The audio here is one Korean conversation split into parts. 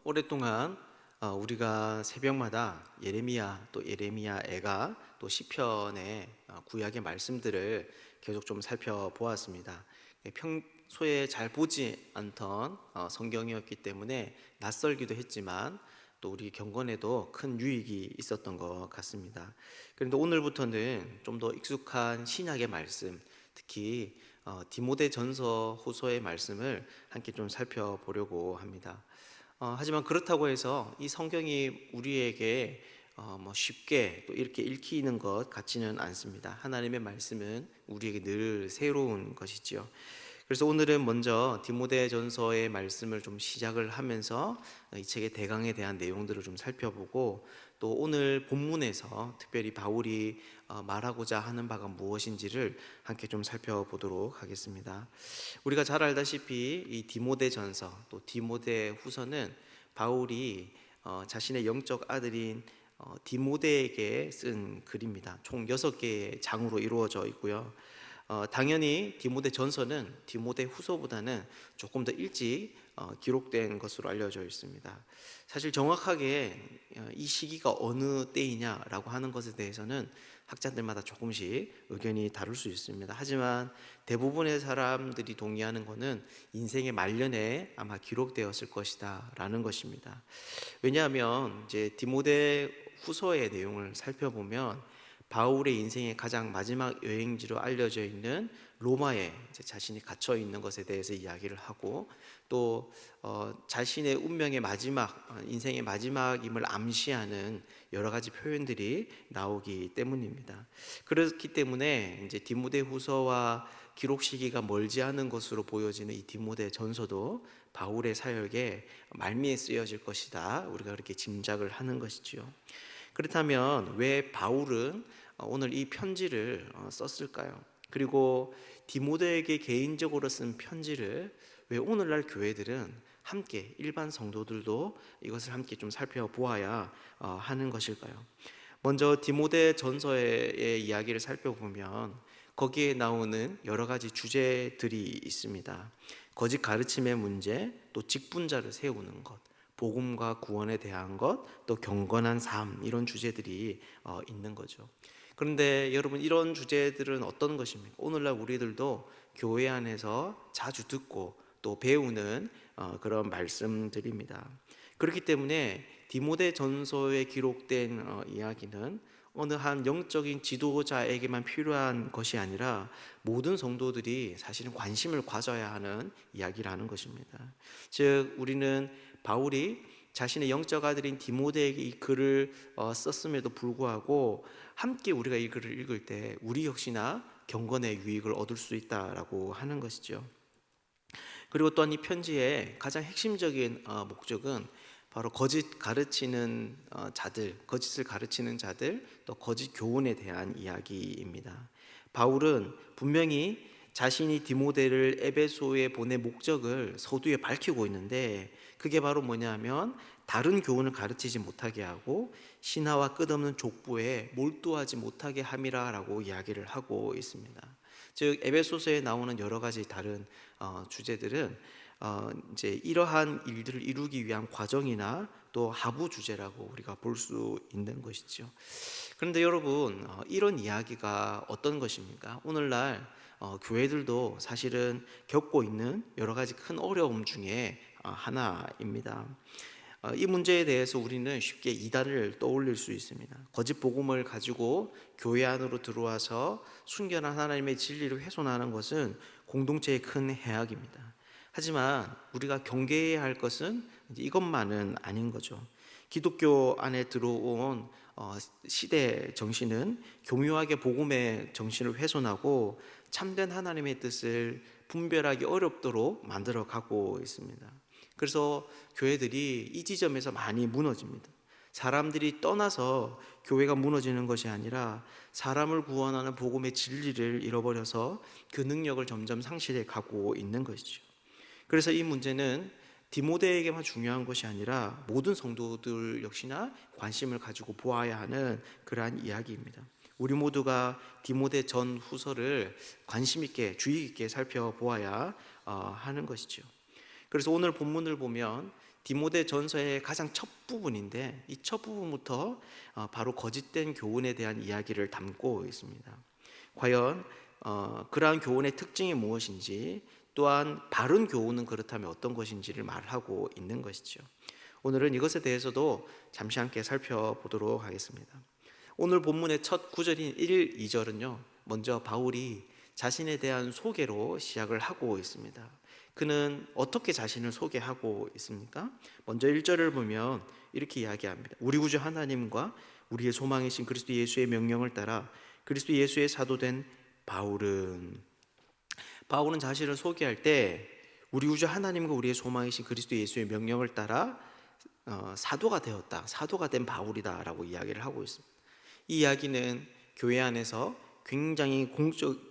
오랫동안 우리가 새벽마다 예레미야 또 예레미야 애가 또 시편의 구약의 말씀들을 계속 좀 살펴보았습니다. 평소에 잘 보지 않던 성경이었기 때문에 낯설기도 했지만 또 우리 경건에도 큰 유익이 있었던 것 같습니다. 그런데 오늘부터는 좀 더 익숙한 신약의 말씀, 특히 디모데 전서 후서의 말씀을 함께 좀 살펴보려고 합니다. 하지만 그렇다고 해서 이 성경이 우리에게 쉽게 또 이렇게 읽히는 것 같지는 않습니다. 하나님의 말씀은 우리에게 늘 새로운 것이지요. 그래서 오늘은 먼저 디모데전서의 말씀을 좀 시작을 하면서 이 책의 대강에 대한 내용들을 좀 살펴보고, 또 오늘 본문에서 특별히 바울이 말하고자 하는 바가 무엇인지를 함께 좀 살펴보도록 하겠습니다. 우리가 잘 알다시피 이 디모데전서 또 디모데후서는 바울이 자신의 영적 아들인 디모데에게 쓴 글입니다. 총 6개의 장으로 이루어져 있고요. 당연히 디모데 전서는 디모데 후서보다는 조금 더 일찍 기록된 것으로 알려져 있습니다. 사실 정확하게 이 시기가 어느 때이냐라고 하는 것에 대해서는 학자들마다 조금씩 의견이 다를 수 있습니다. 하지만 대부분의 사람들이 동의하는 것은 인생의 말년에 아마 기록되었을 것이다 라는 것입니다. 왜냐하면 이제 디모데 후서의 내용을 살펴보면 바울의 인생의 가장 마지막 여행지로 알려져 있는 로마에 자신이 갇혀 있는 것에 대해서 이야기를 하고, 또 자신의 운명의 마지막, 인생의 마지막임을 암시하는 여러 가지 표현들이 나오기 때문입니다. 그렇기 때문에 이제 디모데후서와 기록 시기가 멀지 않은 것으로 보여지는 이 디모데전서도 바울의 사역에 말미에 쓰여질 것이다, 우리가 그렇게 짐작을 하는 것이지요. 그렇다면 왜 바울은 오늘 이 편지를 썼을까요? 그리고 디모데에게 개인적으로 쓴 편지를 왜 오늘날 교회들은 함께, 일반 성도들도 이것을 함께 좀 살펴보아야 하는 것일까요? 먼저 디모데 전서의 이야기를 살펴보면 거기에 나오는 여러 가지 주제들이 있습니다. 거짓 가르침의 문제, 또 직분자를 세우는 것, 복음과 구원에 대한 것, 또 경건한 삶, 이런 주제들이 있는 거죠. 그런데 여러분, 이런 주제들은 어떤 것입니까? 오늘날 우리들도 교회 안에서 자주 듣고 또 배우는 그런 말씀들입니다. 그렇기 때문에 디모데 전서에 기록된 이야기는 어느 한 영적인 지도자에게만 필요한 것이 아니라 모든 성도들이 사실은 관심을 가져야 하는 이야기라는 것입니다. 즉, 우리는 바울이 자신의 영적 아들인 디모데에게 이 글을 썼음에도 불구하고 함께 우리가 이 글을 읽을 때 우리 역시나 경건의 유익을 얻을 수 있다라고 하는 것이죠. 그리고 또한 이 편지의 가장 핵심적인 목적은 바로 거짓 가르치는 자들, 거짓을 가르치는 자들, 또 거짓 교훈에 대한 이야기입니다. 바울은 분명히 자신이 디모데를 에베소에 보낼 목적을 서두에 밝히고 있는데, 그게 바로 뭐냐면 다른 교훈을 가르치지 못하게 하고 신하와 끝없는 족보에 몰두하지 못하게 함이라라고 이야기를 하고 있습니다. 즉, 에베소서에 나오는 여러 가지 다른 주제들은 이제 이러한 일들을 이루기 위한 과정이나 또 하부 주제라고 우리가 볼 수 있는 것이죠. 그런데 여러분, 이런 이야기가 어떤 것입니까? 오늘날 교회들도 사실은 겪고 있는 여러 가지 큰 어려움 중에 하나입니다. 이 문제에 대해서 우리는 쉽게 이단을 떠올릴 수 있습니다. 거짓 복음을 가지고 교회 안으로 들어와서 순결한 하나님의 진리를 훼손하는 것은 공동체의 큰 해악입니다. 하지만 우리가 경계해야 할 것은 이것만은 아닌 거죠. 기독교 안에 들어온 시대 정신은 교묘하게 복음의 정신을 훼손하고 참된 하나님의 뜻을 분별하기 어렵도록 만들어 가고 있습니다. 그래서 교회들이 이 지점에서 많이 무너집니다. 사람들이 떠나서 교회가 무너지는 것이 아니라 사람을 구원하는 복음의 진리를 잃어버려서 그 능력을 점점 상실해 가고 있는 것이죠. 그래서 이 문제는 디모데에게만 중요한 것이 아니라 모든 성도들 역시나 관심을 가지고 보아야 하는 그러한 이야기입니다. 우리 모두가 디모데 전 후서를 관심 있게, 주의 있게 살펴보아야 하는 것이죠. 그래서 오늘 본문을 보면 디모데 전서의 가장 첫 부분인데, 이 첫 부분부터 바로 거짓된 교훈에 대한 이야기를 담고 있습니다. 과연 그러한 교훈의 특징이 무엇인지, 또한 바른 교훈은 그렇다면 어떤 것인지를 말하고 있는 것이죠. 오늘은 이것에 대해서도 잠시 함께 살펴보도록 하겠습니다. 오늘 본문의 첫 구절인 1, 2절은요, 먼저 바울이 자신에 대한 소개로 시작을 하고 있습니다. 그는 어떻게 자신을 소개하고 있습니까? 먼저 1절을 보면 이렇게 이야기합니다. 우리 구주 하나님과 우리의 소망이신 그리스도 예수의 명령을 따라 그리스도 예수의 사도된 바울은 자신을 소개할 때 우리 구주 하나님과 우리의 소망이신 그리스도 예수의 명령을 따라 사도가 되었다, 사도가 된 바울이다라고 이야기를 하고 있습니다. 이 이야기는 교회 안에서 굉장히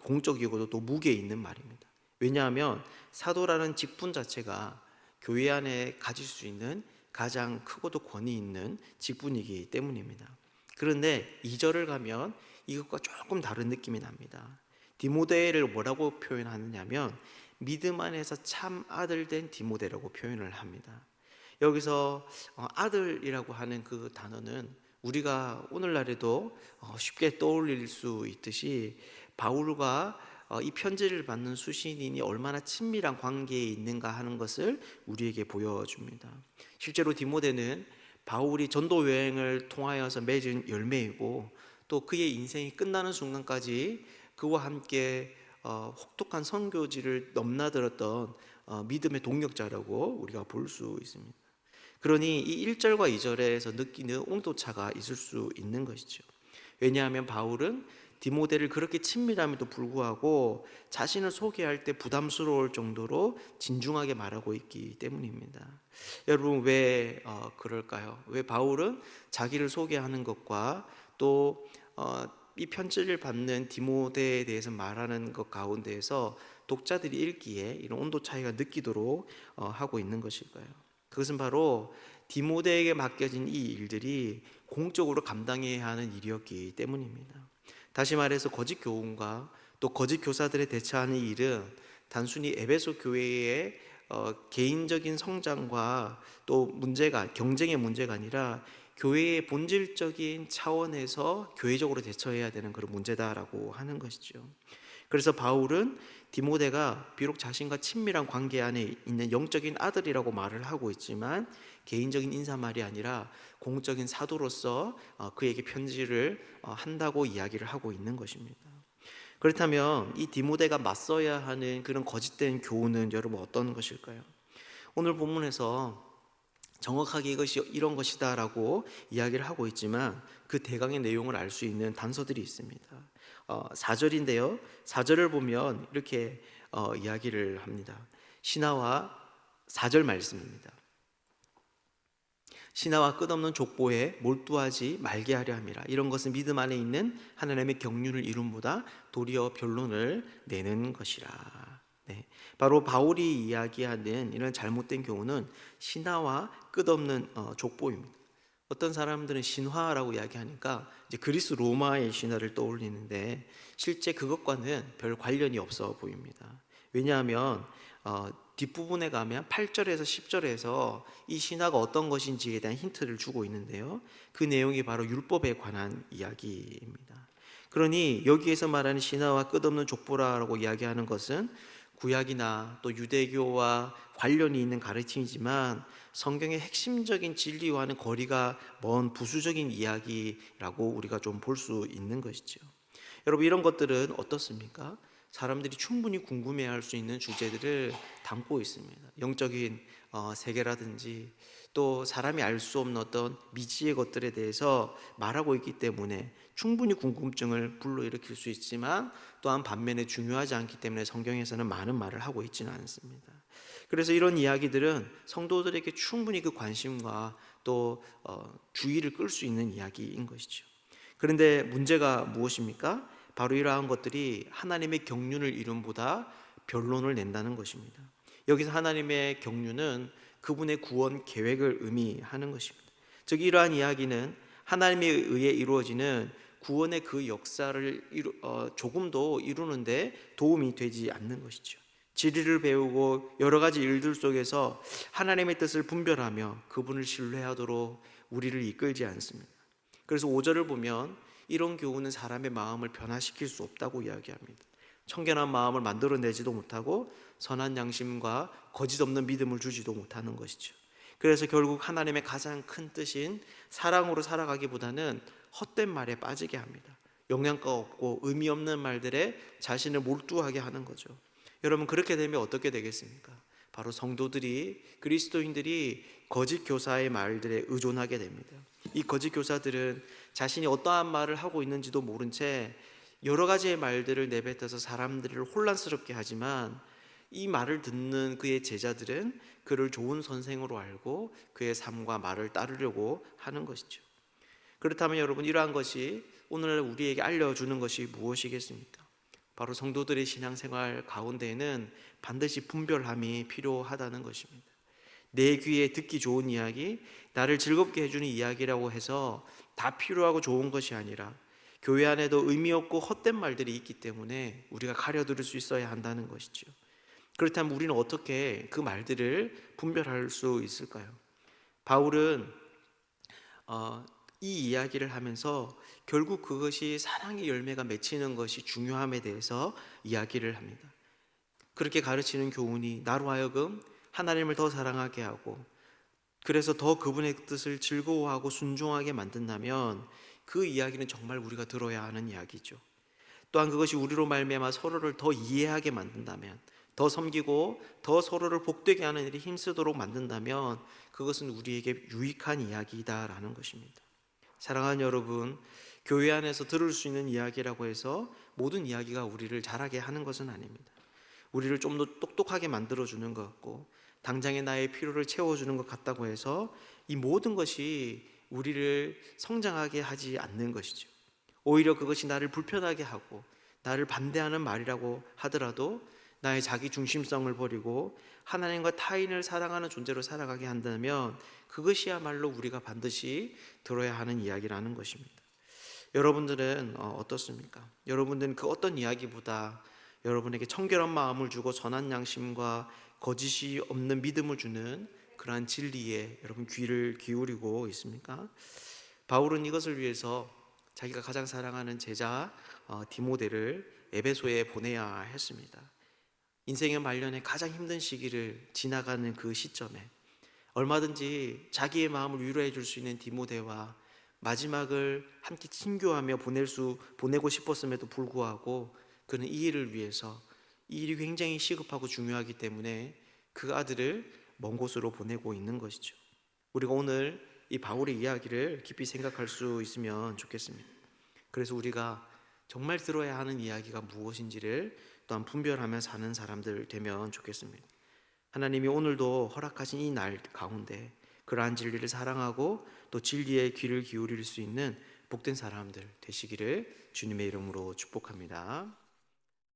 공적이고도 또 무게 있는 말입니다. 왜냐하면 사도라는 직분 자체가 교회 안에 가질 수 있는 가장 크고도 권위 있는 직분이기 때문입니다. 그런데 2절을 가면 이것과 조금 다른 느낌이 납니다. 디모데를 뭐라고 표현하느냐면 믿음 안에서 참 아들 된 디모데라고 표현을 합니다. 여기서 아들이라고 하는 그 단어는 우리가 오늘날에도 쉽게 떠올릴 수 있듯이 바울과 이 편지를 받는 수신인이 얼마나 친밀한 관계에 있는가 하는 것을 우리에게 보여줍니다. 실제로 디모데는 바울이 전도 여행을 통하여서 맺은 열매이고, 또 그의 인생이 끝나는 순간까지 그와 함께 혹독한 선교지를 넘나들었던 믿음의 동력자라고 우리가 볼 수 있습니다. 그러니 이 1절과 2절에서 느끼는 온도차가 있을 수 있는 것이죠. 왜냐하면 바울은 디모데를 그렇게 친밀함에도 불구하고 자신을 소개할 때 부담스러울 정도로 진중하게 말하고 있기 때문입니다. 여러분, 왜 그럴까요? 왜 바울은 자기를 소개하는 것과 또 이 편지를 받는 디모데에 대해서 말하는 것 가운데에서 독자들이 읽기에 이런 온도 차이가 느끼도록 하고 있는 것일까요? 그것은 바로 디모데에게 맡겨진 이 일들이 공적으로 감당해야 하는 일이었기 때문입니다. 다시 말해서 거짓 교훈과 또 거짓 교사들에 대처하는 일은 단순히 에베소 교회의 개인적인 성장과 또 경쟁의 문제가 아니라 교회의 본질적인 차원에서 교회적으로 대처해야 되는 그런 문제다라고 하는 것이죠. 그래서 바울은 디모데가 비록 자신과 친밀한 관계 안에 있는 영적인 아들이라고 말을 하고 있지만 개인적인 인사말이 아니라 공적인 사도로서 그에게 편지를 한다고 이야기를 하고 있는 것입니다. 그렇다면 이 디모데가 맞서야 하는 그런 거짓된 교훈은 여러분 어떤 것일까요? 오늘 본문에서 정확하게 이것이 이런 것이다라고 이야기를 하고 있지만 그 대강의 내용을 알 수 있는 단서들이 있습니다. 4절인데요. 4절을 보면 이렇게 이야기를 합니다. 신하와 4절 말씀입니다. 신하와 끝없는 족보에 몰두하지 말게 하려 함이라. 이런 것은 믿음 안에 있는 하나님의 경륜을 이룸보다 도리어 변론을 내는 것이라. 네, 바로 바울이 이야기하는 이런 잘못된 교훈은 신화와 끝없는 족보입니다. 어떤 사람들은 신화라고 이야기하니까 이제 그리스 로마의 신화를 떠올리는데 실제 그것과는 별 관련이 없어 보입니다. 왜냐하면 뒷부분에 가면 8절에서 10절에서 이 신화가 어떤 것인지에 대한 힌트를 주고 있는데요, 그 내용이 바로 율법에 관한 이야기입니다. 그러니 여기에서 말하는 신화와 끝없는 족보라고 이야기하는 것은 구약이나 또 유대교와 관련이 있는 가르침이지만 성경의 핵심적인 진리와는 거리가 먼 부수적인 이야기라고 우리가 좀 볼 수 있는 것이죠. 여러분, 이런 것들은 어떻습니까? 사람들이 충분히 궁금해할 수 있는 주제들을 담고 있습니다. 영적인 세계라든지 또 사람이 알 수 없는 어떤 미지의 것들에 대해서 말하고 있기 때문에 충분히 궁금증을 불러일으킬 수 있지만 또한 반면에 중요하지 않기 때문에 성경에서는 많은 말을 하고 있지는 않습니다. 그래서 이런 이야기들은 성도들에게 충분히 그 관심과 또 주의를 끌 수 있는 이야기인 것이죠. 그런데 문제가 무엇입니까? 바로 이러한 것들이 하나님의 경륜을 이룸보다 변론을 낸다는 것입니다. 여기서 하나님의 경륜은 그분의 구원 계획을 의미하는 것입니다. 즉 이러한 이야기는 하나님에 의해 이루어지는 구원의 그 역사를 조금도 이루는데 도움이 되지 않는 것이죠. 진리를 배우고 여러 가지 일들 속에서 하나님의 뜻을 분별하며 그분을 신뢰하도록 우리를 이끌지 않습니다. 그래서 5절을 보면 이런 교훈은 사람의 마음을 변화시킬 수 없다고 이야기합니다. 청결한 마음을 만들어내지도 못하고 선한 양심과 거짓 없는 믿음을 주지도 못하는 것이죠. 그래서 결국 하나님의 가장 큰 뜻인 사랑으로 살아가기보다는 헛된 말에 빠지게 합니다. 영양가 없고 의미 없는 말들에 자신을 몰두하게 하는 거죠. 여러분, 그렇게 되면 어떻게 되겠습니까? 바로 성도들이, 그리스도인들이 거짓 교사의 말들에 의존하게 됩니다. 이 거짓 교사들은 자신이 어떠한 말을 하고 있는지도 모른 채 여러 가지의 말들을 내뱉어서 사람들을 혼란스럽게 하지만, 이 말을 듣는 그의 제자들은 그를 좋은 선생으로 알고 그의 삶과 말을 따르려고 하는 것이죠. 그렇다면 여러분, 이러한 것이 오늘 우리에게 알려주는 것이 무엇이겠습니까? 바로 성도들의 신앙생활 가운데에는 반드시 분별함이 필요하다는 것입니다. 내 귀에 듣기 좋은 이야기, 나를 즐겁게 해주는 이야기라고 해서 다 필요하고 좋은 것이 아니라 교회 안에도 의미 없고 헛된 말들이 있기 때문에 우리가 가려들을 수 있어야 한다는 것이죠. 그렇다면 우리는 어떻게 그 말들을 분별할 수 있을까요? 바울은 이 이야기를 하면서 결국 그것이 사랑의 열매가 맺히는 것이 중요함에 대해서 이야기를 합니다. 그렇게 가르치는 교훈이 나로 하여금 하나님을 더 사랑하게 하고, 그래서 더 그분의 뜻을 즐거워하고 순종하게 만든다면 그 이야기는 정말 우리가 들어야 하는 이야기죠. 또한 그것이 우리로 말미암아 서로를 더 이해하게 만든다면, 더 섬기고 더 서로를 복되게 하는 일에 힘쓰도록 만든다면 그것은 우리에게 유익한 이야기다라는 것입니다. 사랑하는 여러분, 교회 안에서 들을 수 있는 이야기라고 해서 모든 이야기가 우리를 잘하게 하는 것은 아닙니다. 우리를 좀 더 똑똑하게 만들어주는 것 같고 당장의 나의 필요를 채워주는 것 같다고 해서 이 모든 것이 우리를 성장하게 하지 않는 것이죠. 오히려 그것이 나를 불편하게 하고 나를 반대하는 말이라고 하더라도 나의 자기 중심성을 버리고 하나님과 타인을 사랑하는 존재로 살아가게 한다면 그것이야말로 우리가 반드시 들어야 하는 이야기라는 것입니다. 여러분들은 어떻습니까? 여러분들은 그 어떤 이야기보다 여러분에게 청결한 마음을 주고 선한 양심과 거짓이 없는 믿음을 주는 그러한 진리에 여러분 귀를 기울이고 있습니까? 바울은 이것을 위해서 자기가 가장 사랑하는 제자 디모데를 에베소에 보내야 했습니다. 인생의 말년에 가장 힘든 시기를 지나가는 그 시점에 얼마든지 자기의 마음을 위로해 줄 수 있는 디모데와 마지막을 함께 친교하며 보내고 싶었음에도 불구하고 그는 이 일을 위해서, 이 일이 굉장히 시급하고 중요하기 때문에 그 아들을 먼 곳으로 보내고 있는 것이죠. 우리가 오늘 이 바울의 이야기를 깊이 생각할 수 있으면 좋겠습니다. 그래서 우리가 정말 들어야 하는 이야기가 무엇인지를 또한 분별하며 사는 사람들 되면 좋겠습니다. 하나님이 오늘도 허락하신 이 날 가운데 그러한 진리를 사랑하고 또 진리에 귀를 기울일 수 있는 복된 사람들 되시기를 주님의 이름으로 축복합니다.